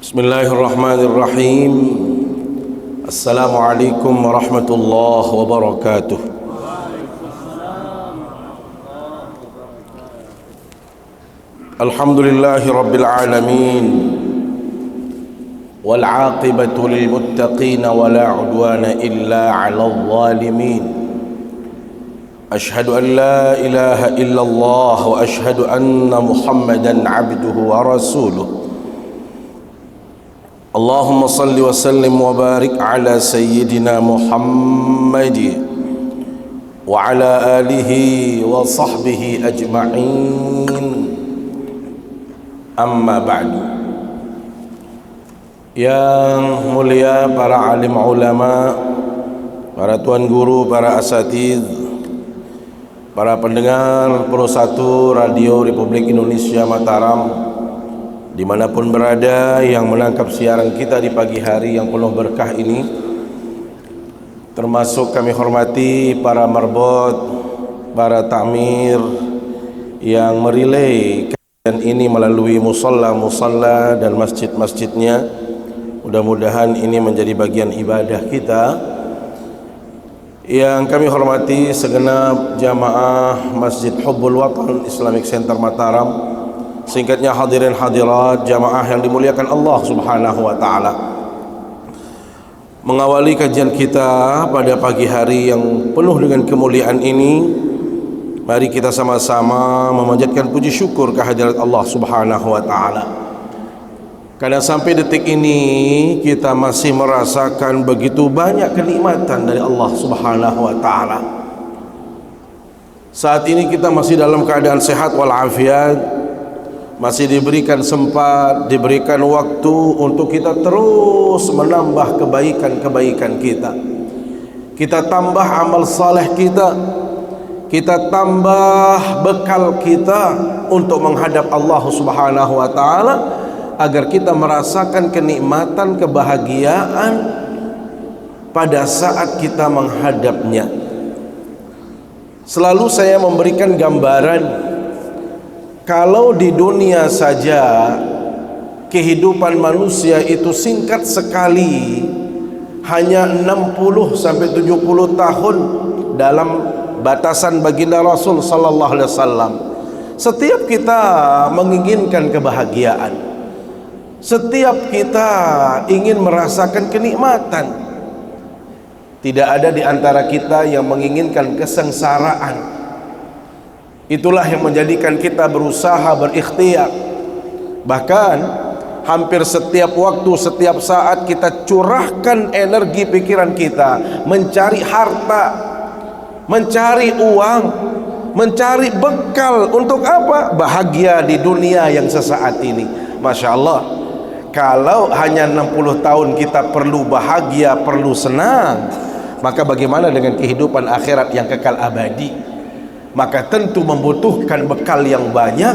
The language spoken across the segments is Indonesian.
Bismillahirrahmanirrahim. Assalamualaikum warahmatullahi wabarakatuh. Alhamdulillahi rabbil alamin. Wal 'aqibatu lil muttaqin wa la 'udwana illa 'alal zalimin. Ashhadu an la ilaha illallah wa ashhadu anna Muhammadan 'abduhu wa rasuluh. Allahumma salli wa sallim wa barik ala sayyidina Muhammad wa ala alihi wa sahbihi ajma'in. Amma ba'du. Yang mulia para alim ulama, para tuan guru, para asatidz, para pendengar Pro 1 Radio Republik Indonesia Mataram, dimanapun berada yang menangkap siaran kita di pagi hari yang penuh berkah ini, termasuk kami hormati para marbot, para takmir yang merilai kajian ini melalui musalla-musalla dan masjid-masjidnya. Mudah-mudahan ini menjadi bagian ibadah kita. Yang kami hormati segenap jamaah Masjid Hubbul Watan Islamic Center Mataram, singkatnya hadirin hadirat jamaah yang dimuliakan Allah Subhanahu wa taala. Mengawali kajian kita pada pagi hari yang penuh dengan kemuliaan ini, mari kita sama-sama memanjatkan puji syukur kehadirat Allah Subhanahu wa taala. Karena sampai detik ini kita masih merasakan begitu banyak kenikmatan dari Allah Subhanahu wa taala. Saat ini kita masih dalam keadaan sehat walafiat, masih diberikan sempat, diberikan waktu untuk kita terus menambah kebaikan-kebaikan kita. Kita tambah amal saleh kita tambah bekal kita untuk menghadap Allah Subhanahu wa taala, agar kita merasakan kenikmatan, kebahagiaan pada saat kita menghadapnya. Selalu saya memberikan gambaran, kalau di dunia saja kehidupan manusia itu singkat sekali, hanya 60 sampai 70 tahun dalam batasan baginda Rasul sallallahu alaihi wasallam. Setiap kita menginginkan kebahagiaan, setiap kita ingin merasakan kenikmatan. Tidak ada di antara kita yang menginginkan kesengsaraan. Itulah yang menjadikan kita berusaha berikhtiar. Bahkan hampir setiap waktu, setiap saat kita curahkan energi pikiran kita mencari harta, mencari uang, mencari bekal. Untuk apa? Bahagia di dunia yang sesaat ini. Masya Allah, kalau hanya 60 tahun kita perlu bahagia, perlu senang, maka bagaimana dengan kehidupan akhirat yang kekal abadi? Maka tentu membutuhkan bekal yang banyak,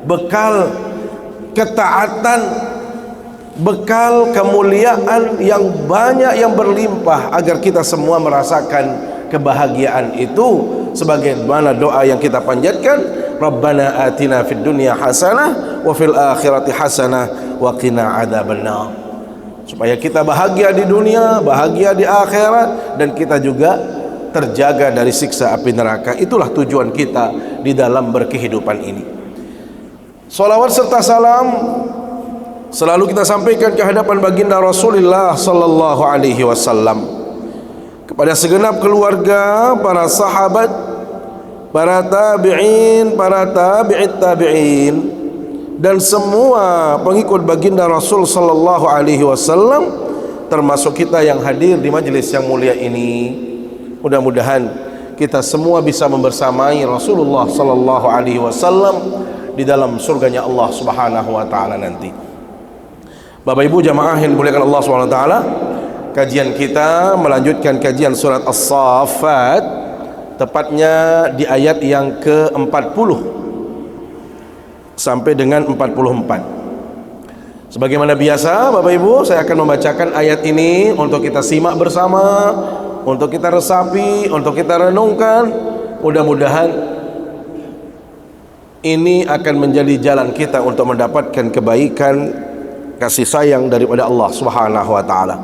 bekal ketaatan, bekal kemuliaan yang banyak, yang berlimpah, agar kita semua merasakan kebahagiaan itu. Sebagaimana doa yang kita panjatkan, Rabbana atina fid dunya hasanah wa fil akhirati hasanah wa qina adzabannar. Supaya kita bahagia di dunia, bahagia di akhirat, dan kita juga terjaga dari siksa api neraka. Itulah tujuan kita di dalam berkehidupan ini. Salawat serta salam selalu kita sampaikan ke hadapan baginda Rasulullah sallallahu alaihi wasallam, kepada segenap keluarga, para sahabat, para tabi'in, para tabi'it tabi'in, dan semua pengikut baginda Rasul sallallahu alaihi wasallam, termasuk kita yang hadir di majelis yang mulia ini. Mudah-mudahan kita semua bisa membersamai Rasulullah sallallahu alaihi wasallam di dalam surganya Allah Subhanahu wa taala nanti. Bapak Ibu jamaah yang dimuliakan Allah Subhanahu wa taala, kajian kita melanjutkan kajian surat As-Saffat, tepatnya di ayat yang ke-40 sampai dengan 44. Sebagaimana biasa Bapak Ibu, saya akan membacakan ayat ini untuk kita simak bersama, untuk kita resapi, untuk kita renungkan. Mudah-mudahan ini akan menjadi jalan kita untuk mendapatkan kebaikan kasih sayang daripada Allah Subhanahu wa taala.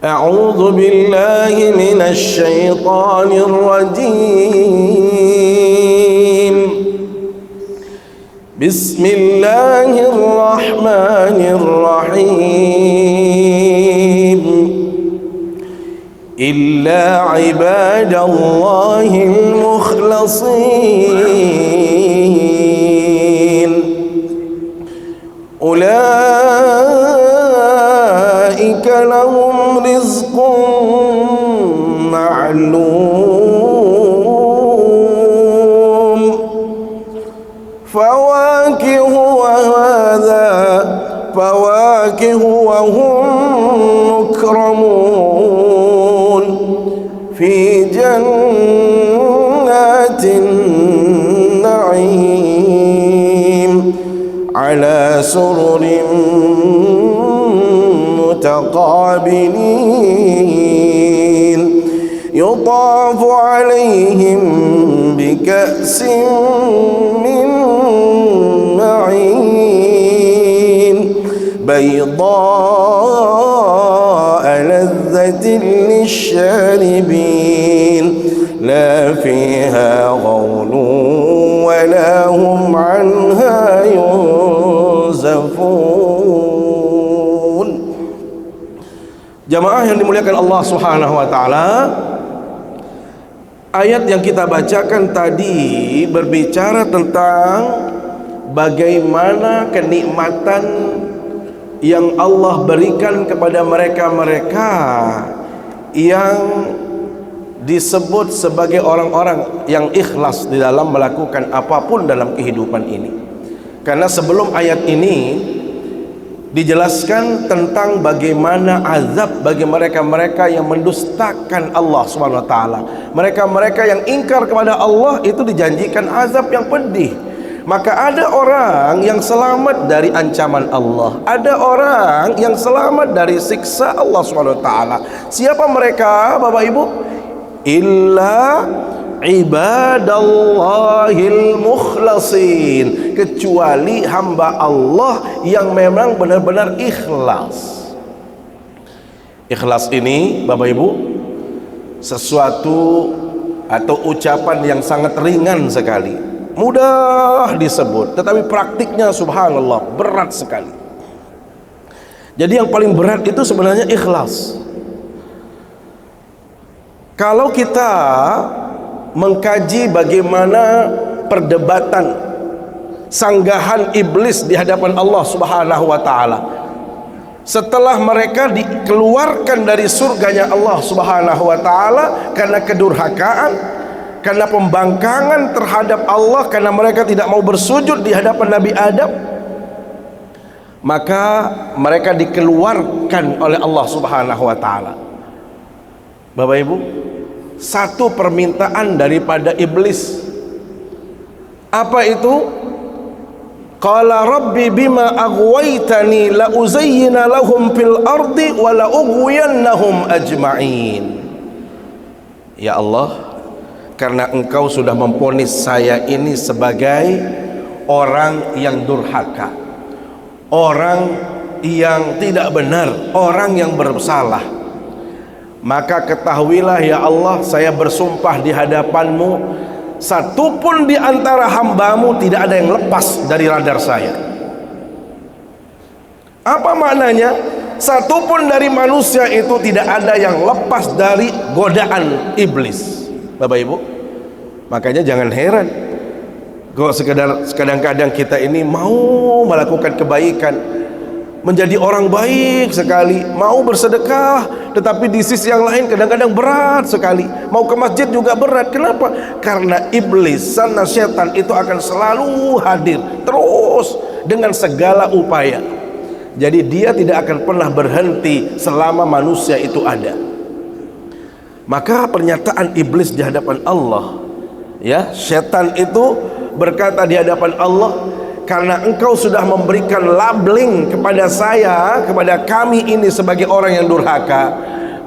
A'udzu billahi minasy syaithanir rajim. Bismillahirrahmanirrahim. Illa ibadallahil mukhlasin. Ulaika lahum rizqun ma'lum. Fawakihu wa hum mukramun fi jannatin na'im ala sururin mutaqabilin yutafu alaihim bika'sin min ma'in bayda'a ladzatin lisharibin la fiha ghawlun wa la hum anha yunzafun. Jamaah yang dimuliakan Allah Subhanahu wa taala, ayat yang kita bacakan tadi berbicara tentang bagaimana kenikmatan yang Allah berikan kepada mereka-mereka yang disebut sebagai orang-orang yang ikhlas di dalam melakukan apapun dalam kehidupan ini. Karena sebelum ayat ini dijelaskan tentang bagaimana azab bagi mereka-mereka yang mendustakan Allah Subhanahu wa taala. Mereka-mereka yang ingkar kepada Allah itu dijanjikan azab yang pedih. Maka ada orang yang selamat dari ancaman Allah, ada orang yang selamat dari siksa Allah Subhanahu wa taala. Siapa mereka, Bapak Ibu? Illa ibadallahil mukhlasin, kecuali hamba Allah yang memang benar-benar ikhlas. Ikhlas ini, Bapak Ibu, sesuatu atau ucapan yang sangat ringan sekali, mudah disebut, tetapi praktiknya subhanallah berat sekali. Jadi yang paling berat itu sebenarnya ikhlas. Kalau kita mengkaji bagaimana perdebatan sanggahan iblis di hadapan Allah Subhanahu wa taala setelah mereka dikeluarkan dari surganya Allah Subhanahu wa taala karena kedurhakaan, karena pembangkangan terhadap Allah, karena mereka tidak mau bersujud di hadapan Nabi Adam, maka mereka dikeluarkan oleh Allah Subhanahu wa taala. Bapak Ibu, satu permintaan daripada iblis, apa itu? Qala rabbi bima aghwaytani la uzayyina lahum fil ardi wa la ughwiyannahum ajma'in. Ya Allah, karena engkau sudah memvonis saya ini sebagai orang yang durhaka, orang yang tidak benar, orang yang bersalah, maka ketahuilah ya Allah, saya bersumpah di hadapanmu, satupun di antara hambamu tidak ada yang lepas dari radar saya. Apa maknanya? Satupun dari manusia itu tidak ada yang lepas dari godaan iblis. Bapak Ibu, makanya jangan heran kalau kadang-kadang kita ini mau melakukan kebaikan, menjadi orang baik sekali, mau bersedekah, tetapi di sisi yang lain kadang-kadang berat sekali, mau ke masjid juga berat. Kenapa? Karena iblis, sana setan itu akan selalu hadir terus dengan segala upaya. Jadi dia tidak akan pernah berhenti selama manusia itu ada. Maka pernyataan iblis di hadapan Allah, ya, setan itu berkata di hadapan Allah, karena engkau sudah memberikan labeling kepada saya, kepada kami ini sebagai orang yang durhaka,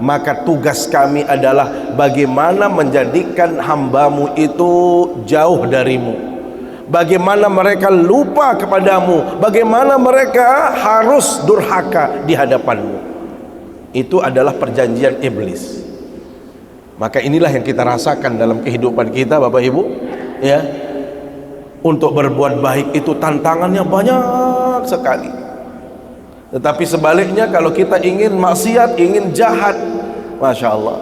maka tugas kami adalah bagaimana menjadikan hambamu itu jauh darimu, bagaimana mereka lupa kepadamu, bagaimana mereka harus durhaka di hadapanmu. Itu adalah perjanjian iblis. Maka inilah yang kita rasakan dalam kehidupan kita, Bapak Ibu, ya. Untuk berbuat baik itu tantangannya banyak sekali. Tetapi sebaliknya kalau kita ingin maksiat, ingin jahat, Masya Allah.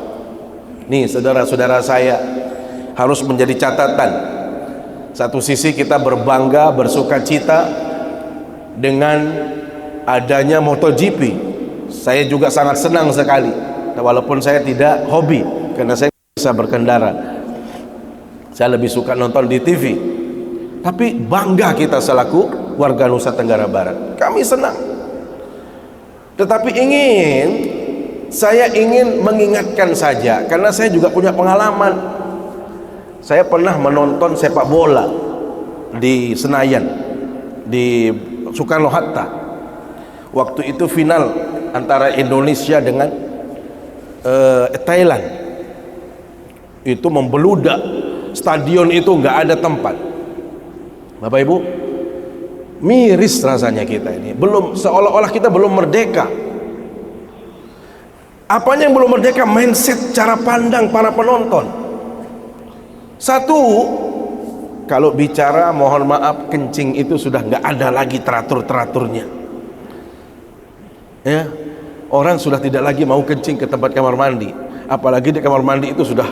Nih saudara-saudara saya, harus menjadi catatan. Satu sisi kita berbangga, bersuka cita dengan adanya MotoGP. Saya juga sangat senang sekali, walaupun saya tidak hobi, karena saya bisa berkendara. Saya lebih suka nonton di TV. Tapi bangga kita selaku warga Nusa Tenggara Barat. Kami senang. Tetapi saya ingin mengingatkan saja, karena saya juga punya pengalaman. Saya pernah menonton sepak bola di Senayan, di Soekarno-Hatta. Waktu itu final antara Indonesia dengan Thailand. Itu membeludak, stadion itu nggak ada tempat. Bapak Ibu, miris rasanya kita ini. Belum, seolah-olah kita belum merdeka. Apanya yang belum merdeka? Mindset, cara pandang para penonton. Satu, kalau bicara mohon maaf, kencing itu sudah nggak ada lagi teratur-teraturnya. Ya, orang sudah tidak lagi mau kencing ke tempat kamar mandi. Apalagi di kamar mandi itu sudah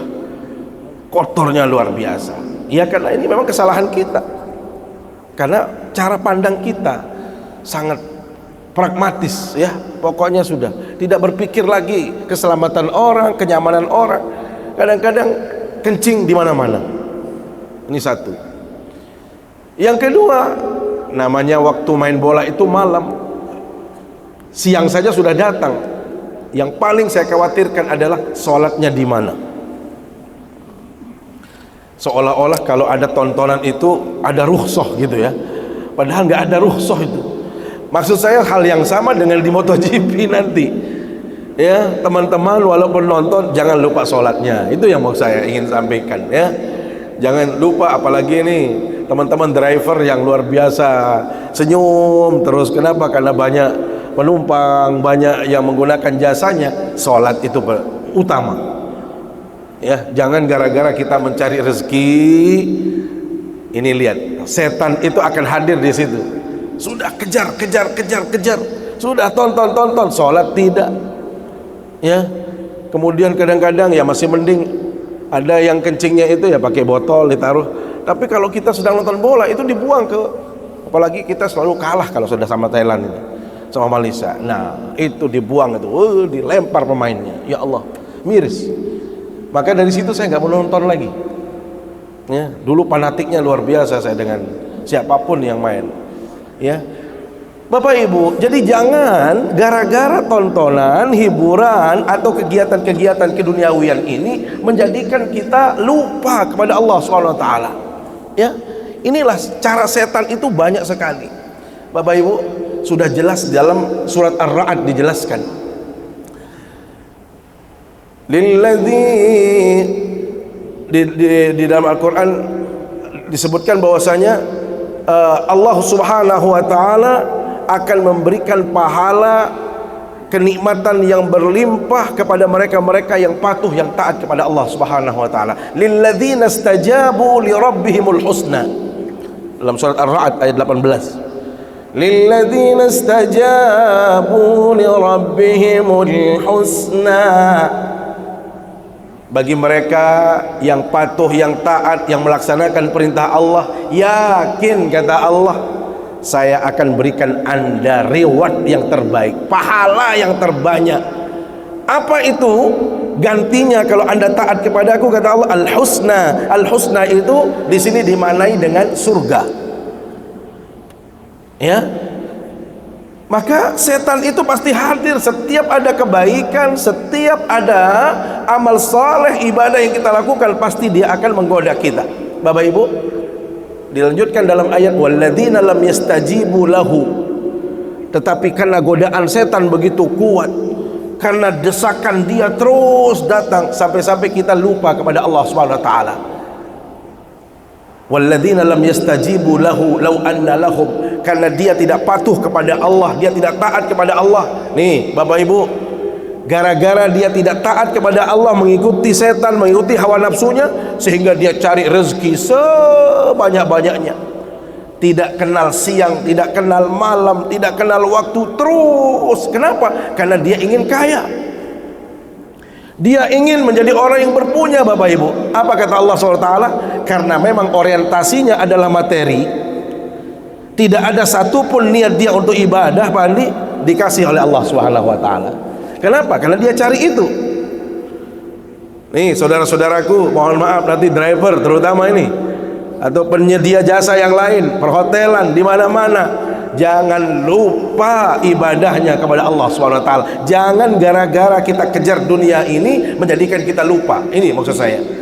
kotornya luar biasa. Ya, karena ini memang kesalahan kita. Karena cara pandang kita sangat pragmatis, ya. Pokoknya sudah tidak berpikir lagi keselamatan orang, kenyamanan orang. Kadang-kadang kencing di mana-mana. Ini satu. Yang kedua, namanya waktu main bola itu malam. Siang saja sudah datang. Yang paling saya khawatirkan adalah sholatnya di mana. Seolah-olah kalau ada tontonan itu ada rukhsah gitu ya. Padahal nggak ada rukhsah itu. Maksud saya hal yang sama dengan di MotoGP nanti. Ya, teman-teman walaupun nonton jangan lupa sholatnya. Itu yang mau saya ingin sampaikan, ya. Jangan lupa, apalagi ini teman-teman driver yang luar biasa senyum terus. Kenapa? Karena banyak penumpang, banyak yang menggunakan jasanya. Sholat itu utama. Ya, jangan gara-gara kita mencari rezeki, ini lihat, setan itu akan hadir di situ. Sudah kejar, sudah tonton, sholat tidak. Ya, kemudian kadang-kadang ya masih mending ada yang kencingnya itu ya pakai botol ditaruh. Tapi kalau kita sedang nonton bola itu dibuang ke, apalagi kita selalu kalah kalau sudah sama Thailand ini, sama Malaysia. Nah, itu dibuang itu, dilempar pemainnya. Ya Allah, miris. Maka dari situ saya nggak mau nonton lagi. Ya, dulu fanatiknya luar biasa saya dengan siapapun yang main. Ya, Bapak Ibu, jadi jangan gara-gara tontonan, hiburan atau kegiatan-kegiatan keduniawian ini menjadikan kita lupa kepada Allah SWT. Ya, inilah cara setan itu banyak sekali. Bapak Ibu, sudah jelas dalam surat Ar-Ra'd dijelaskan. Di dalam Al-Quran disebutkan bahwasanya Allah Subhanahu wa Ta'ala akan memberikan pahala kenikmatan yang berlimpah kepada mereka-mereka yang patuh, yang taat kepada Allah Subhanahu wa Ta'ala. Lilladzina istajabu li rabbihimul husna, dalam surat Ar-Ra'd ayat 18. Lilladzina istajabu li rabbihimul husna, bagi mereka yang patuh, yang taat, yang melaksanakan perintah Allah, yakin kata Allah, saya akan berikan Anda reward yang terbaik, pahala yang terbanyak. Apa itu gantinya kalau Anda taat kepada aku? Kata Allah, al-husna. Al-husna itu di sini dimaknai dengan surga. Ya. Maka setan itu pasti hadir setiap ada kebaikan, setiap ada amal saleh, ibadah yang kita lakukan, pasti dia akan menggoda kita. Bapak Ibu, dilanjutkan dalam ayat walladzina lam yastajibu lahu. Tetapi karena godaan setan begitu kuat, karena desakan dia terus datang, sampai-sampai kita lupa kepada Allah Subhanahu wa taala. Walladzina lam yastajibu lahu law anna lahum, karena dia tidak patuh kepada Allah, dia tidak taat kepada Allah. Nih Bapak Ibu, gara-gara dia tidak taat kepada Allah, mengikuti setan, mengikuti hawa nafsunya, sehingga dia cari rezeki sebanyak-banyaknya, tidak kenal siang, tidak kenal malam, tidak kenal waktu, terus. Kenapa? Karena dia ingin kaya, dia ingin menjadi orang yang berpunya. Bapak Ibu, apa kata Allah SWT? Karena memang orientasinya adalah materi, tidak ada satupun niat dia untuk ibadah, Pak Andi, dikasih oleh Allah SWT. Kenapa? Karena dia cari itu. Nih saudara-saudaraku, mohon maaf nanti driver terutama ini, atau penyedia jasa yang lain, perhotelan, di mana-mana, jangan lupa ibadahnya kepada Allah SWT. Jangan gara-gara kita kejar dunia ini menjadikan kita lupa. Ini maksud saya.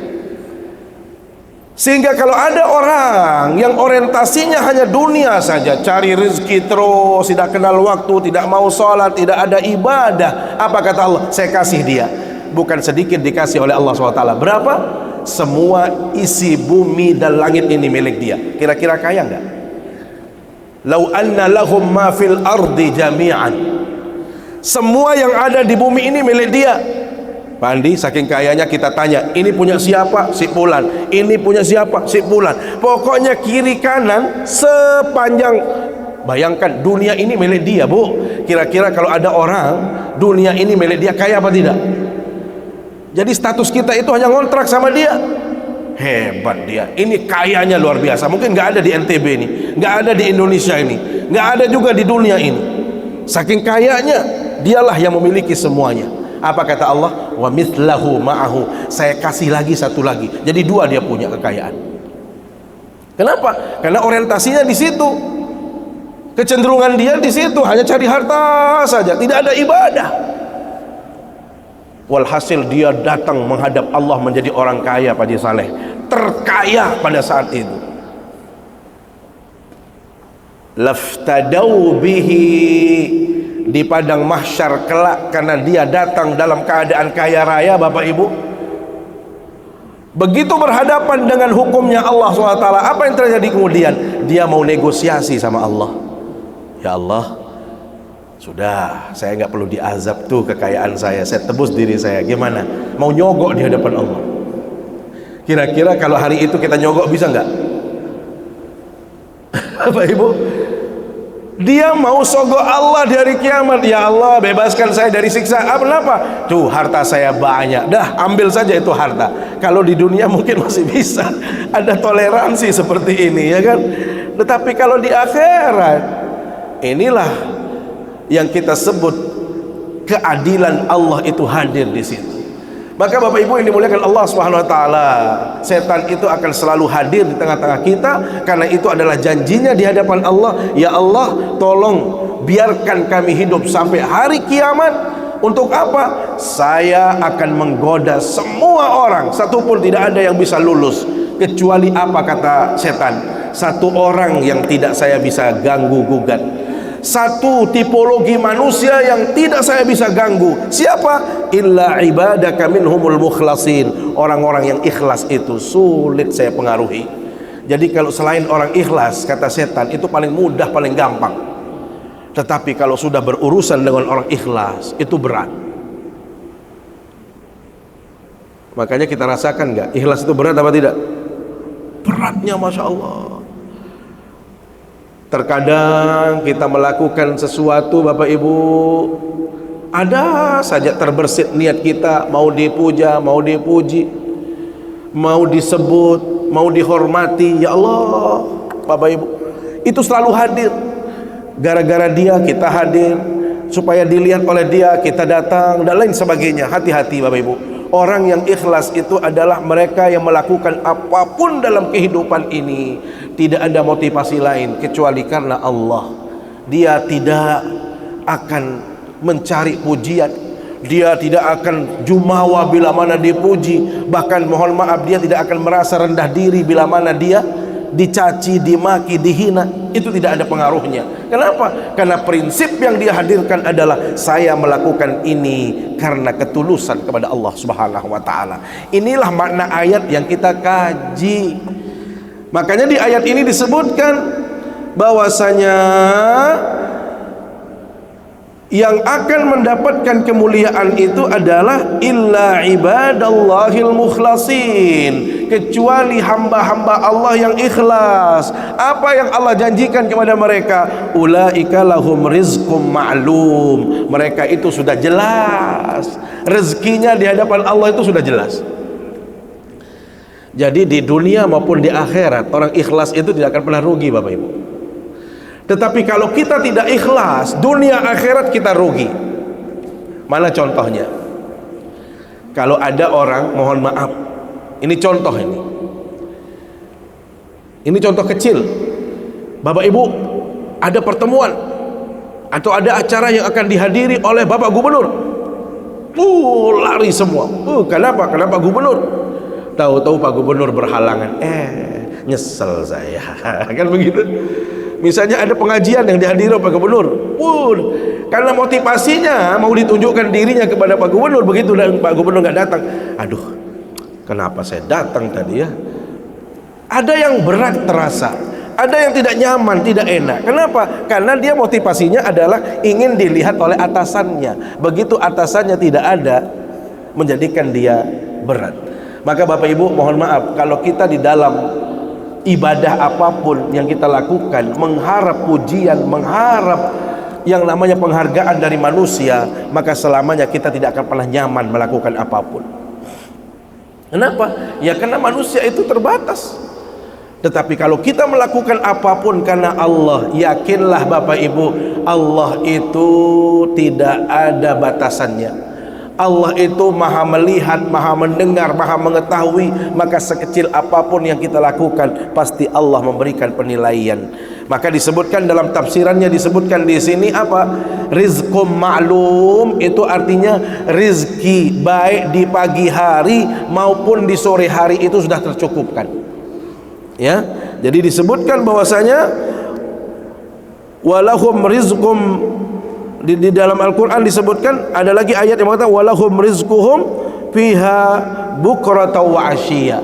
Sehingga kalau ada orang yang orientasinya hanya dunia saja, cari rezeki terus, tidak kenal waktu, tidak mau sholat, tidak ada ibadah, apa kata Allah? Saya kasih dia. Bukan sedikit dikasih oleh Allah SWT. Berapa? Semua isi bumi dan langit ini milik dia. Kira-kira kaya enggak? Lau anna lahum ma fil ardi jami'an. Semua yang ada di bumi ini milik dia. Pak Andi, saking kayanya kita tanya, ini punya siapa? Si Fulan. Ini punya siapa? Si Fulan. Pokoknya kiri kanan sepanjang, bayangkan dunia ini milik dia, Bu. Kira-kira kalau ada orang dunia ini milik dia, kaya apa tidak? Jadi status kita itu hanya ngontrak sama dia. Hebat dia, ini kayanya luar biasa. Mungkin nggak ada di NTB ini, nggak ada di Indonesia ini, nggak ada juga di dunia ini. Saking kayanya, dialah yang memiliki semuanya. Apa kata Allah? Wa mithlahu ma'ahu, saya kasih lagi satu lagi. Jadi dua dia punya kekayaan. Kenapa? Karena orientasinya di situ, kecenderungan dia di situ, hanya cari harta saja, tidak ada ibadah. Walhasil dia datang menghadap Allah menjadi orang kaya, Pak Haji Saleh, terkaya pada saat itu. Laftadau bihi, di padang mahsyar kelak, karena dia datang dalam keadaan kaya raya. Bapak Ibu, begitu berhadapan dengan hukumnya Allah SWT, apa yang terjadi kemudian? Dia mau negosiasi sama Allah. Ya Allah, sudah, saya nggak perlu diazab tuh kekayaan saya tebus diri saya. Gimana? Mau nyogok di hadapan Allah. Kira-kira kalau hari itu kita nyogok bisa nggak? Bapak Ibu, dia mau sogok Allah di hari kiamat. Ya Allah, bebaskan saya dari siksa. Kenapa? Tuh, harta saya banyak, dah ambil saja itu harta. Kalau di dunia mungkin masih bisa ada toleransi seperti ini, ya kan? Tetapi kalau di akhirat, inilah yang kita sebut keadilan Allah itu hadir di situ. Maka Bapak Ibu yang dimuliakan Allah Subhanahu wa taala, setan itu akan selalu hadir di tengah-tengah kita, karena itu adalah janjinya di hadapan Allah. Ya Allah, tolong biarkan kami hidup sampai hari kiamat. Untuk apa? Saya akan menggoda semua orang, satupun tidak ada yang bisa lulus, kecuali apa kata setan? Satu orang yang tidak saya bisa ganggu gugat, satu tipologi manusia yang tidak saya bisa ganggu. Siapa? Illa ibadaka minhumul mukhlasin. Orang-orang yang ikhlas itu sulit saya pengaruhi. Jadi kalau selain orang ikhlas, kata setan, itu paling mudah, paling gampang. Tetapi kalau sudah berurusan dengan orang ikhlas, itu berat. Makanya kita rasakan nggak? Ikhlas itu berat apa tidak? Beratnya Masya Allah. Terkadang kita melakukan sesuatu, Bapak Ibu, ada saja terbersit niat kita, mau dipuja, mau dipuji, mau disebut, mau dihormati. Ya Allah, Bapak Ibu, itu selalu hadir. Gara-gara dia kita hadir, supaya dilihat oleh dia kita datang, dan lain sebagainya. Hati-hati Bapak Ibu. Orang yang ikhlas itu adalah mereka yang melakukan apapun dalam kehidupan ini tidak ada motivasi lain kecuali karena Allah. Dia tidak akan mencari pujian, dia tidak akan jumawa bila mana dipuji, bahkan mohon maaf dia tidak akan merasa rendah diri bila mana dia dicaci, dimaki, dihina. Itu tidak ada pengaruhnya. Kenapa? Karena prinsip yang dia hadirkan adalah saya melakukan ini karena ketulusan kepada Allah Subhanahu wa taala. Inilah makna ayat yang kita kaji. Makanya di ayat ini disebutkan bahwasanya yang akan mendapatkan kemuliaan itu adalah illa ibadallahil mukhlasin, kecuali hamba-hamba Allah yang ikhlas. Apa yang Allah janjikan kepada mereka? Ulaika lahum rizqum ma'lum. Mereka itu sudah jelas rezekinya di hadapan Allah, itu sudah jelas. Jadi di dunia maupun di akhirat, orang ikhlas itu tidak akan pernah rugi, Bapak Ibu. Tetapi kalau kita tidak ikhlas, dunia akhirat kita rugi. Mana contohnya? Kalau ada orang, mohon maaf, ini contoh ini. Ini contoh kecil. Bapak Ibu, ada pertemuan atau ada acara yang akan dihadiri oleh Bapak Gubernur. Lari semua. Kenapa? Kenapa Gubernur? Tahu-tahu Pak Gubernur berhalangan. Nyesel saya. Kan begitu. Misalnya ada pengajian yang dihadiri Pak Gubernur, karena motivasinya mau ditunjukkan dirinya kepada Pak Gubernur, begitu dan Pak Gubernur nggak datang, aduh, kenapa saya datang tadi ya? Ada yang berat terasa, ada yang tidak nyaman, tidak enak. Kenapa? Karena dia motivasinya adalah ingin dilihat oleh atasannya. Begitu atasannya tidak ada, menjadikan dia berat. Maka Bapak Ibu, mohon maaf kalau kita di dalam ibadah apapun yang kita lakukan mengharap pujian, mengharap yang namanya penghargaan dari manusia, maka selamanya kita tidak akan pernah nyaman melakukan apapun. Kenapa? Ya karena manusia itu terbatas. Tetapi kalau kita melakukan apapun karena Allah, yakinlah Bapak Ibu, Allah itu tidak ada batasannya. Allah itu maha melihat, maha mendengar, maha mengetahui. Maka sekecil apapun yang kita lakukan, pasti Allah memberikan penilaian. Maka disebutkan dalam tafsirannya, disebutkan di sini apa? Rizqum ma'lum, itu artinya rizki baik di pagi hari maupun di sore hari itu sudah tercukupkan. Ya, jadi disebutkan bahwasanya walahum rizqum. Di dalam Al-Quran disebutkan, ada lagi ayat yang mengatakan walahum rizquhum fiha bukratan wa ashiya.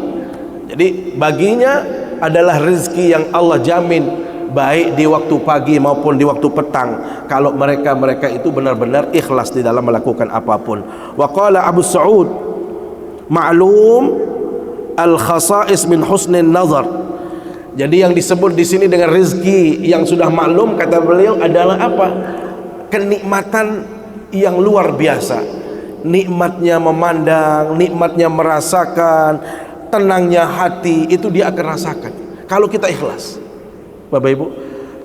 Jadi baginya adalah rezeki yang Allah jamin baik di waktu pagi maupun di waktu petang, kalau mereka itu benar-benar ikhlas di dalam melakukan apapun. Wa qala Abu Sa'ud ma'lum al-khasa'is min husnin nazar. Jadi yang disebut di sini dengan rezeki yang sudah maklum, kata beliau, adalah apa? Kenikmatan yang luar biasa, nikmatnya memandang, nikmatnya merasakan, tenangnya hati, itu dia akan rasakan kalau kita ikhlas. Bapak Ibu,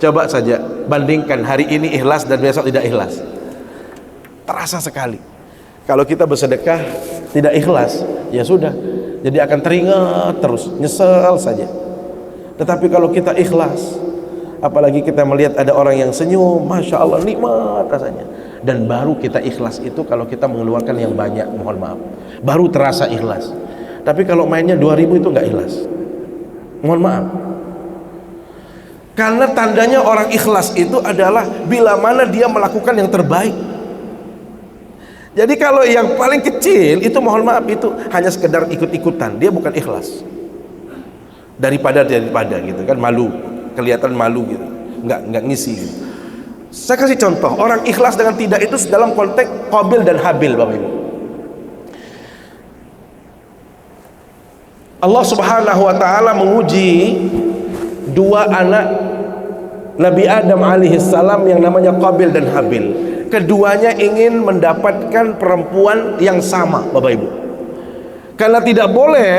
coba saja bandingkan hari ini ikhlas dan besok tidak ikhlas, terasa sekali. Kalau kita bersedekah tidak ikhlas, ya sudah, jadi akan teringat terus, nyesel saja. Tetapi kalau kita ikhlas, apalagi kita melihat ada orang yang senyum, Masya Allah, nikmat rasanya. Dan baru kita ikhlas itu kalau kita mengeluarkan yang banyak, mohon maaf, baru terasa ikhlas. Tapi kalau mainnya 2000 itu nggak ikhlas, mohon maaf. Karena tandanya orang ikhlas itu adalah bila mana dia melakukan yang terbaik. Jadi kalau yang paling kecil itu, mohon maaf, itu hanya sekedar ikut-ikutan, dia bukan ikhlas. Daripada gitu kan, malu, kelihatan malu gitu, nggak ngisi gitu. Saya kasih contoh, orang ikhlas dengan tidak itu dalam konteks Qabil dan Habil, Bapak Ibu. Allah Subhanahu wa taala menguji dua anak Nabi Adam alaihi salam yang namanya Qabil dan Habil. Keduanya ingin mendapatkan perempuan yang sama, Bapak Ibu. Karena tidak boleh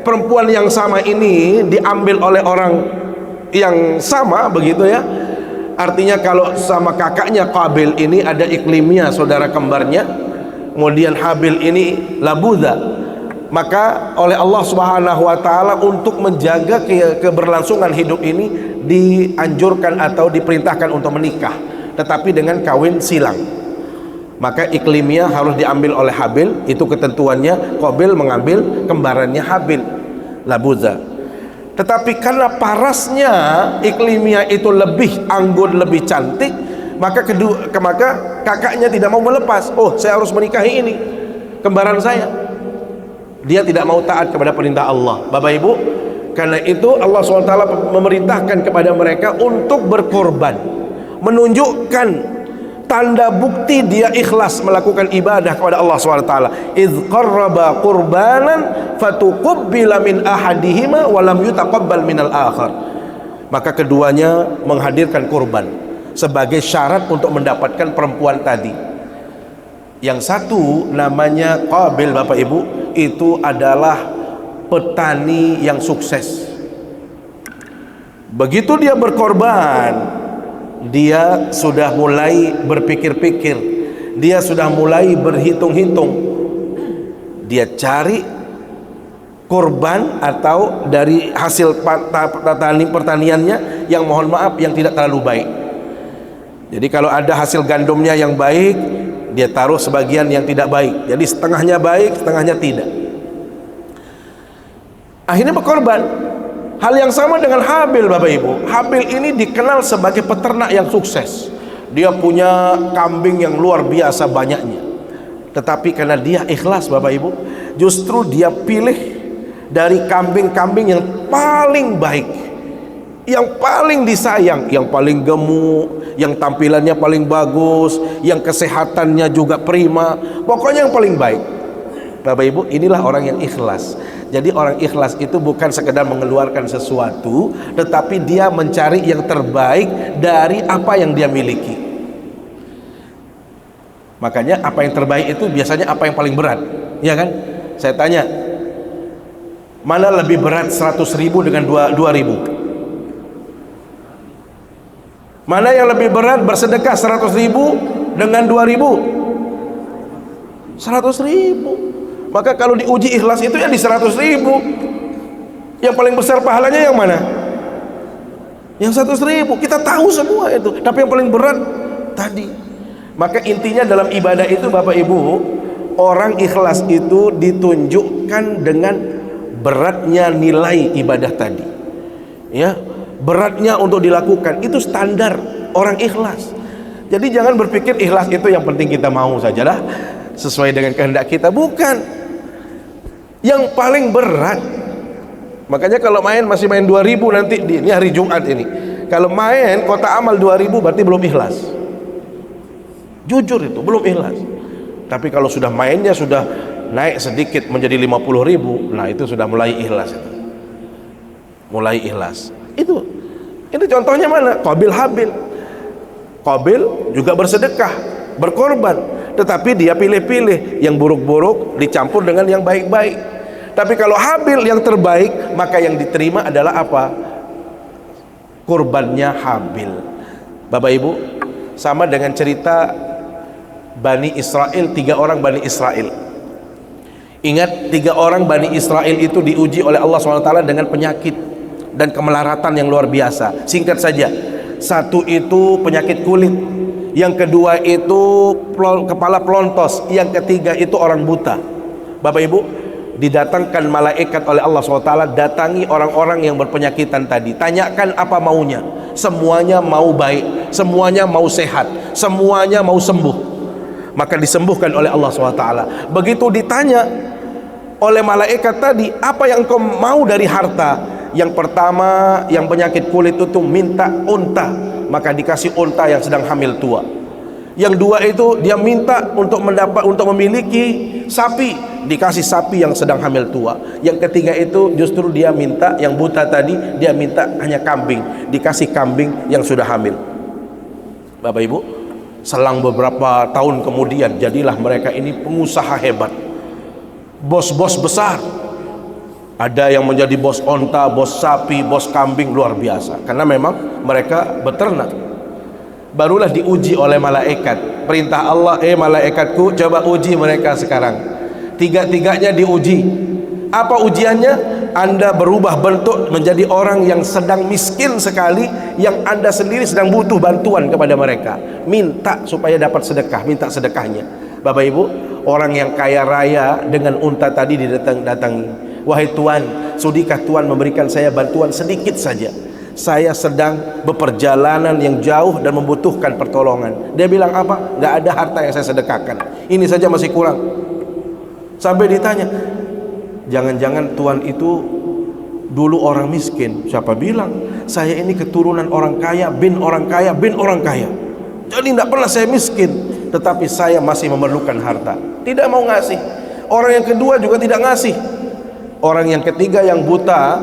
perempuan yang sama ini diambil oleh orang yang sama, begitu ya. Artinya kalau sama kakaknya Qabil ini ada Iklimia, saudara kembarnya, kemudian Habil ini Labudha, maka oleh Allah Subhanahu wa taala untuk menjaga keberlangsungan hidup ini dianjurkan atau diperintahkan untuk menikah, tetapi dengan kawin silang. Maka Iklimia harus diambil oleh Habil, itu ketentuannya. Qabil mengambil kembarannya Habil, Labudha. Tetapi karena parasnya Iklimia itu lebih anggun, lebih cantik, maka kakaknya tidak mau melepas. Oh, saya harus menikahi ini, kembaran saya. Dia tidak mau taat kepada perintah Allah. Bapak Ibu, Karena itu Allah SWT memerintahkan kepada mereka untuk berkorban, menunjukkan tanda bukti dia ikhlas melakukan ibadah kepada Allah SWT. Idz qarraba qurbanan fatuqabbila min ahadihima wa lam yutaqabbal minal akhar. Maka keduanya menghadirkan kurban sebagai syarat untuk mendapatkan perempuan tadi. Yang satu namanya Qabil, Bapak Ibu, itu adalah petani yang sukses. Begitu dia berkorban, dia sudah mulai berpikir-pikir, dia sudah mulai berhitung-hitung. Dia cari korban atau dari hasil pertaniannya yang mohon maaf yang tidak terlalu baik. Jadi kalau ada hasil gandumnya yang baik, dia taruh sebagian yang tidak baik. Jadi setengahnya baik, setengahnya tidak. Akhirnya berkorban. Hal yang sama dengan Habil, Bapak Ibu. Habil ini dikenal sebagai peternak yang sukses. Dia punya kambing yang luar biasa banyaknya. Tetapi karena dia ikhlas, Bapak Ibu, justru dia pilih dari kambing-kambing yang paling baik, yang paling disayang, yang paling gemuk, yang tampilannya paling bagus, yang kesehatannya juga prima, pokoknya yang paling baik. Bapak Ibu, inilah orang yang ikhlas. Jadi orang ikhlas itu bukan sekedar mengeluarkan sesuatu, tetapi dia mencari yang terbaik dari apa yang dia miliki. Makanya apa yang terbaik itu biasanya apa yang paling berat, ya kan? Saya tanya, mana lebih berat 100.000 dengan 2.000? Mana yang lebih berat bersedekah 100.000 dengan 2.000? 100.000. Maka kalau diuji ikhlas itu ya di 100.000. Yang paling besar pahalanya yang mana? Yang 100.000. Kita tahu semua itu, tapi yang paling berat tadi. Maka intinya dalam ibadah itu, Bapak Ibu, orang ikhlas itu ditunjukkan dengan beratnya nilai ibadah tadi, ya, beratnya untuk dilakukan. Itu standar orang ikhlas. Jadi jangan berpikir ikhlas itu yang penting kita mau sajalah sesuai dengan kehendak kita. Bukan, yang paling berat. Makanya kalau masih main 2.000 nanti ini hari Jumat ini, kalau main kota amal 2.000 berarti belum ikhlas. Jujur itu belum ikhlas. Tapi kalau sudah mainnya sudah naik sedikit menjadi 50.000, nah itu sudah mulai ikhlas itu. Mulai ikhlas. Itu contohnya mana? Qabil Habil. Qabil juga bersedekah, berkorban, tetapi dia pilih-pilih yang buruk-buruk dicampur dengan yang baik-baik. Tapi kalau Habil yang terbaik, maka yang diterima adalah apa? Kurbannya Habil. Bapak Ibu, sama dengan cerita Bani Israel, 3 orang Bani Israel. Ingat, 3 orang Bani Israel itu diuji oleh Allah SWT dengan penyakit dan kemelaratan yang luar biasa. Singkat saja, satu itu penyakit kulit, yang kedua itu kepala pelontos, yang ketiga itu orang buta. Bapak Ibu, didatangkan malaikat oleh Allah SWT, datangi orang-orang yang berpenyakitan tadi, tanyakan apa maunya. Semuanya mau baik, semuanya mau sehat, semuanya mau sembuh. Maka disembuhkan oleh Allah SWT. Begitu ditanya oleh malaikat tadi, apa yang engkau mau dari harta? Yang pertama, yang penyakit kulit itu minta unta, maka dikasih unta yang sedang hamil tua. Yang dua itu dia minta untuk memiliki sapi, dikasih sapi yang sedang hamil tua. Yang ketiga itu justru dia minta, yang buta tadi dia minta hanya kambing, dikasih kambing yang sudah hamil. Bapak Ibu, selang beberapa tahun kemudian jadilah mereka ini pengusaha hebat, bos-bos besar. Ada yang menjadi bos onta, bos sapi, bos kambing, luar biasa, karena memang mereka beternak. Barulah diuji oleh malaikat. Perintah Allah, malaikatku, coba uji mereka sekarang. Tiga-tiganya diuji. Apa ujiannya? Anda berubah bentuk menjadi orang yang sedang miskin sekali, yang Anda sendiri sedang butuh bantuan kepada mereka. Minta supaya dapat sedekah, minta sedekahnya. Bapak Ibu, orang yang kaya raya dengan unta tadi didatangi. Wahai Tuan, sudikah Tuan memberikan saya bantuan sedikit saja? Saya sedang beperjalanan yang jauh dan membutuhkan pertolongan. Dia bilang apa? Nggak ada harta yang saya sedekahkan, ini saja masih kurang. Sampai ditanya, jangan-jangan Tuan itu dulu orang miskin. Siapa bilang saya ini keturunan orang kaya, bin orang kaya, bin orang kaya? Jadi tidak pernah saya miskin, tetapi saya masih memerlukan harta. Tidak mau ngasih. Orang yang kedua juga tidak ngasih. Orang yang ketiga yang buta,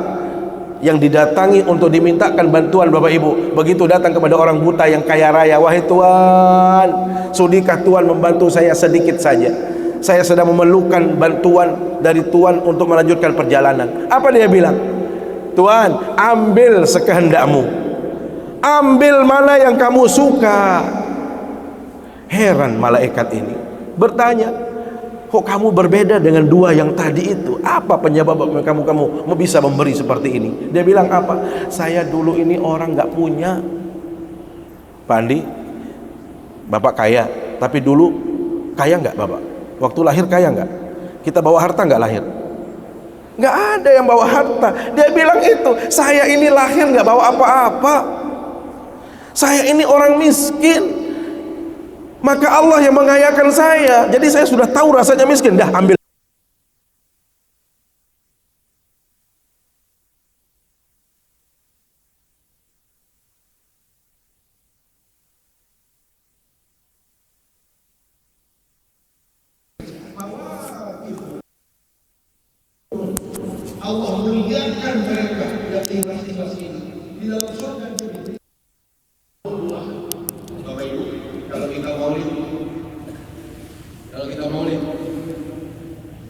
yang didatangi untuk dimintakan bantuan Bapak Ibu, begitu datang kepada orang buta yang kaya raya, wahai Tuhan, sudikah Tuhan membantu saya sedikit saja? Saya sedang memerlukan bantuan dari Tuhan untuk melanjutkan perjalanan. Apa dia bilang? Tuhan, ambil sekehendakmu, ambil mana yang kamu suka. Heran malaikat ini bertanya, kok kamu berbeda dengan dua yang tadi itu? Apa penyebab kamu bisa memberi seperti ini? Dia bilang apa? Saya dulu ini orang nggak punya. Pak Andi, Bapak kaya, tapi dulu kaya nggak Bapak? Waktu lahir kaya nggak? Kita bawa harta nggak lahir? Nggak ada yang bawa harta. Dia bilang itu, saya ini lahir nggak bawa apa-apa. Saya ini orang miskin. Maka Allah yang mengayakan saya. Jadi saya sudah tahu rasanya miskin. Dah ambil. Allah muliakan mereka yang ikhlas-ikhlas ini di dalam surga. Bapak Ibu, kalau kita maulid,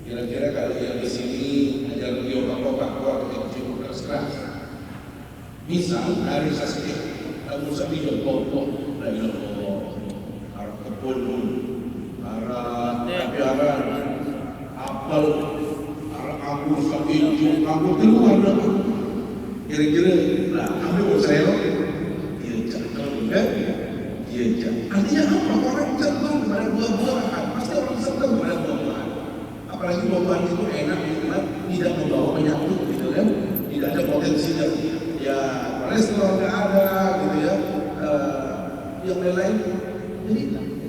kira-kira kalau yang di sini ajar beliau bapak-bapak atau ibu keras, misal hari saskia, Abu Sabi Jokowi, dari Allah, arah kebun, arah biaran, apel, anggur sampai hijau, anggur keluar dah. Kira-kira, nah, ambil saya, dia cakap, dia cakap. Artinya apa? Orang cenderung kepada buah-buahan. Pasti orang senang kepada buah-buahan. Apalagi buah-buahan itu enak, nikmat, tidak membawa penyakit, gitu kan? Tidak ada potensi ya kolesterol nggak ada, gitu ya. Yang lain-lain. Jadi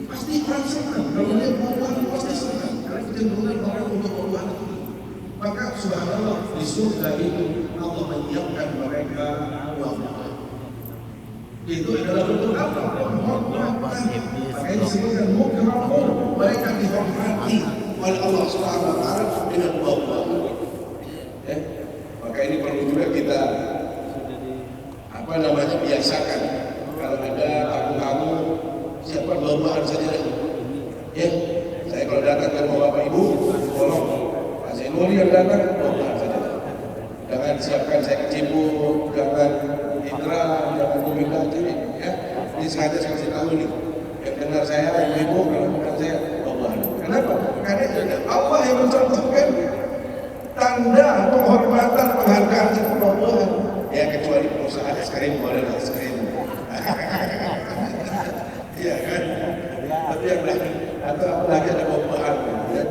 pasti orang senang. Kalau dia buah-buahan pasti senang. Karena kecenderungan orang untuk buah-buahan itu. Maka subhanallah, di surga itu Allah menyiapkan mereka buah-buahan. Itu adalah bentuk apa? Makanya disebutkan mukramun, mereka dihormati oleh Allah Subhanahu wa taala dengan buah-buahan. Maka ini perlu juga kita biasakan kalau ada tamu-tamu siapa buah-buahan saja. Ya, saya kalau datang ke rumah Bapak Ibu, tolong Pak Zainul yang datang buah-buahan saja. Jangan siapkan saya kecibur, jangan Indra, jangan Bumika jadi ya. Ini sengaja saya kasih tahu nih. Yang dengar saya, ibu, kalau bukan saya, buah-buahan. Kenapa? Karena Allah yang mencontohkan tanda penghormatan, penghargaan itu buah-buahan. Ya kecuali perusahaan es krim, boleh es krim. Iya kan? Tapi yang lain atau apalagi ada buah-buahan. Ya.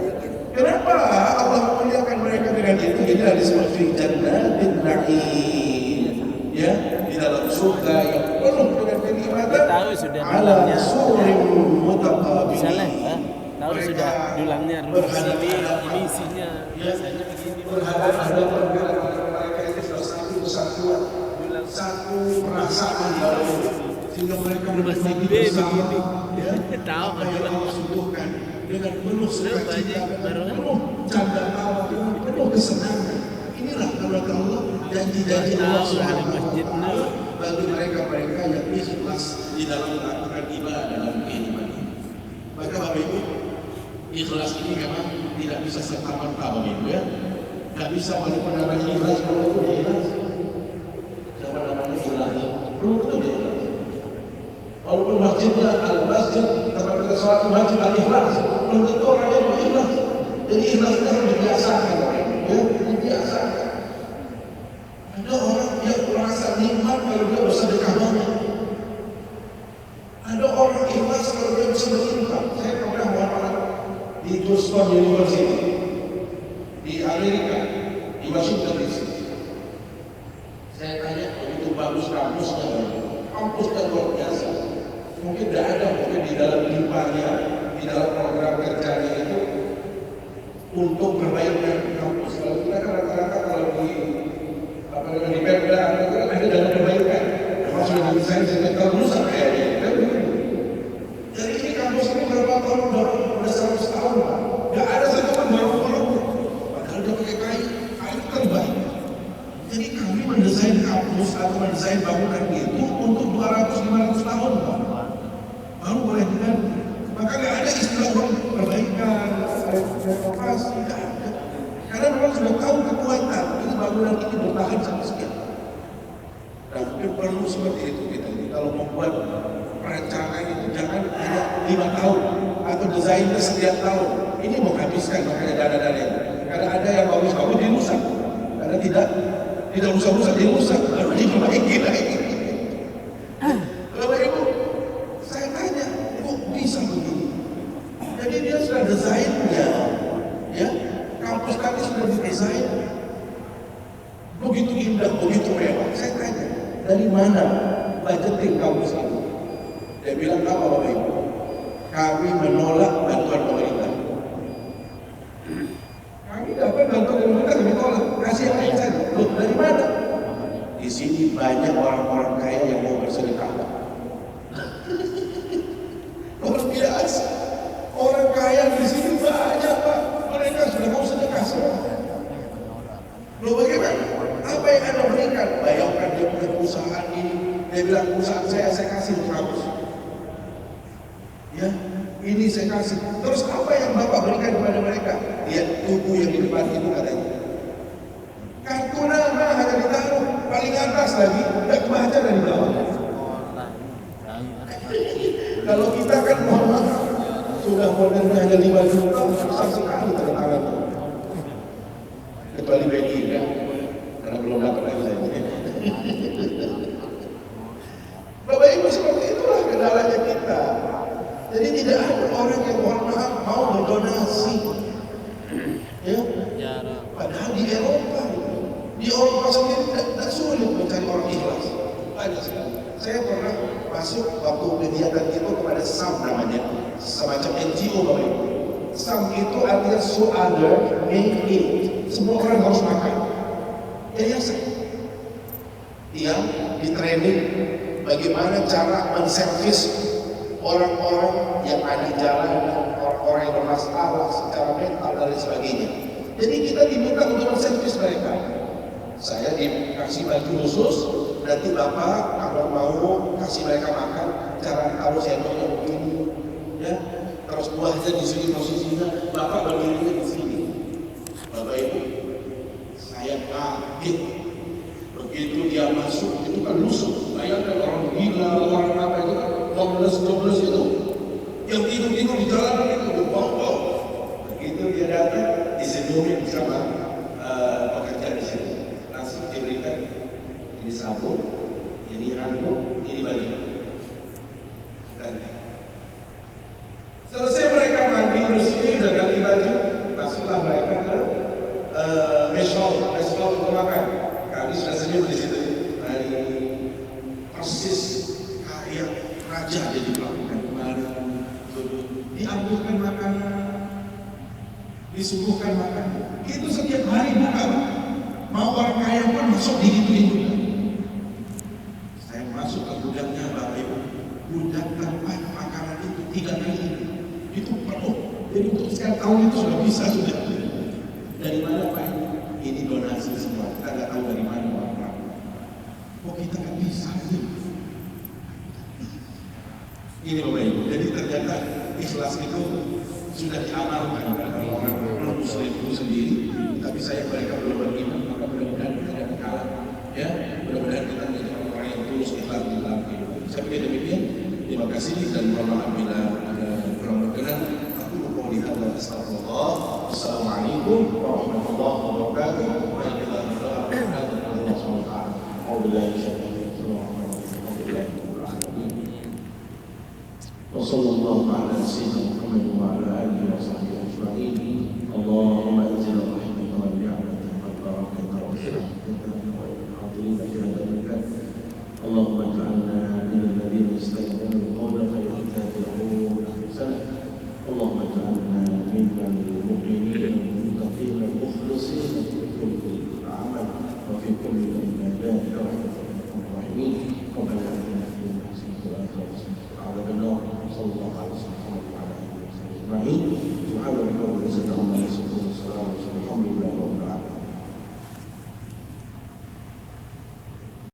Kenapa Allah memuliakan mereka dengan itu? Ini adalah disebut fi jannatin na'im. Ya, di dalam surga yang penuh dengan kenikmatan. Tahu sudah ala surin mutaqabilin. Tahu sudah dulangnya ini isinya biasanya begini. Berhadap mereka itu sudah satu kesatuan, satu perasaan baru, sehingga mereka berbagi bersama. Ya, tahu yang Allah suguhkan dengan penuh sukacita, penuh canda tawa, dengan penuh kesenangan. Inilah karena Allah janji-janji Allah Subhanahu wa taala bagi mereka yang ikhlas di dalam melakukan ibadah dalam kehidupan ini. Maka Bapak Ibu, ikhlas ini memang tidak bisa serta-merta Bapak Ibu ya. Tidak bisa walaupun namanya ikhlas, walaupun ikhlas. Siapa namanya ikhlas? Belum tentu ikhlas. Walaupun masjidnya al-masjid, tempat kita sholat masjid al-ikhlas, belum tentu orangnya ikhlas. Jadi ikhlas itu harus dibiasakan Bapak Ibu ya, dibiasakan. Ada orang yang merasa nikmat kalau dia bersedekah banyak. Ada orang ikhlas kalau dia bisa berinfak. Saya pernah muamalah di Tucson University di Amerika, di Washington DC. Saya tanya, begitu bagus kampusnya, kampusnya luar biasa. Mungkin tidak ada, mungkin di dalam limpahnya, di dalam program kerjanya itu untuk perbaikan kampus. Kalau kita kan rata-rata kalau di Kalau di Perda itu kan ada dana perbaikan. Kalau sudah desain sehingga kalau rusak kayaknya. Jadi ini kampus ini berapa tahun dorong? Udah 100 tahun Pak. Gak ada satu pun dorong. Padahal dia pakai kayu itu terbaik. Jadi kami mendesain kampus atau mendesain bangunan itu untuk 200-500 tahun Pak. Baru boleh diganti. Maka nggak ada istilah uang perbaikan, renovasi, tidak ada. Karena memang sudah tahu kekuatan ini bangunan ini bertahan sampai sekian. Dan mungkin perlu seperti itu kita ini kalau membuat perencanaan itu jangan hanya 5 tahun atau desainnya setiap tahun. Ini menghabiskan makanya dana-dana itu. Karena ada yang bagus-bagus dirusak. Karena tidak rusak-rusak dirusak, lalu diperbaiki lagi. Bapak Ibu, saya tanya, kok bisa begini? Jadi dia sudah desainnya, ya, kampus kami sudah didesain begitu indah, begitu mewah. Saya tanya, dari mana budgeting kampus ini? Dia bilang apa Bapak Ibu? Kami menolak bantuan pemerintah. Kami dapat bantuan pemerintah, kami tolak. Kasih yang lain saja. Loh, dari mana? Di sini banyak orang-orang kaya yang mau bersedekah. Luar biasa. Orang kaya di sini banyak Pak. Mereka sudah mau sedekah semua. Loh bagaimana? Apa yang Anda berikan? Bayangkan dia punya perusahaan ini. Dia bilang perusahaan saya kasih untuk kampus. Ya, ini saya kasih. Terus apa yang Bapak berikan kepada mereka? Lihat tubuh yang di depan itu katanya. Kartu nama hanya ditaruh paling atas lagi, tidak kebaca dari bawah. Kalau kita kan mohon maaf, sudah modalnya hanya 5 juta, susah sekali tanda tangan. Kecuali BI ya, karena belum dapat lagi saya. Bapak Ibu seperti itulah kendalanya kita. Jadi tidak ada orang yang mohon maaf mau berdonasi. Ya, padahal di Eropa sendiri tidak sulit mencari orang ikhlas. Banyak sekali. Saya pernah masuk waktu kegiatan itu kepada SAM namanya, semacam NGO Bapak Ibu. SAM itu artinya so other make it. Semua orang harus makan. Yayasan yang di training bagaimana cara menservis orang-orang yang ada di jalan, orang-orang yang bermasalah secara mental dan lain sebagainya. Jadi kita diminta untuk menservis mereka. Saya dikasih baju khusus, nanti Bapak kalau mau kasih mereka makan, cara taruh sendoknya begini, ya. Terus buahnya di sini posisinya, Bapak berdirinya di sini. Bapak Ibu, saya kaget. Begitu dia masuk, itu kan lusuh. Bayangkan orang gila, orang apa itu kan, homeless itu, yang tidur di jalanan itu berbau-bau. Begitu dia datang, disenyumin sama pekerja di sini. Langsung diberikan ini sabun, ini handuk, ini baju. Dan selesai mereka mandi bersih dan ganti baju, masuklah mereka ke restoran untuk makan. Kami sudah senyum di situ. Persis kayak raja jadi melakukan kemarin. Diambilkan makanan, disuguhkan makanan. Itu setiap hari bukan. Mau orang kaya pun masuk digituin juga. Saya masuk ke gudangnya Bapak Ibu. Gudang tempat makanan itu 3 kali itu penuh. Jadi untuk sekian tahun itu sudah bisa sudah. Dari mana Pak? Ini donasi semua. Kita nggak tahu dari mana Pak. Kok kita nggak bisa sih? Ini Bapak Ibu. Jadi ternyata ikhlas itu sudah diamalkan oleh orang Muslim itu sendiri. Tapi mereka belum beriman, maka mudah-mudahan kita tidak kalah. Ya, mudah-mudahan kita menjadi orang yang tulus ikhlas di dalam hidup. Saya pikir demikian. Terima kasih dan mohon maaf bila ada kurang berkenan. Aku mau lihat dan astagfirullah. Assalamualaikum warahmatullahi wabarakatuh. وصلى الله على سيدنا محمد وعلى اله وصحبه اجمعين. اللهم انزل رحمتك ونعمتك وبركتك وشرفتك والحاضرين في هذا المكان. اللهم اجعلنا من الذين يستمعون القول فيتبعون احسنه. اللهم اجعلنا من المؤمنين المتقين المخلصين في كل عمل وفي كل Subhanallahi wa bihamdihi.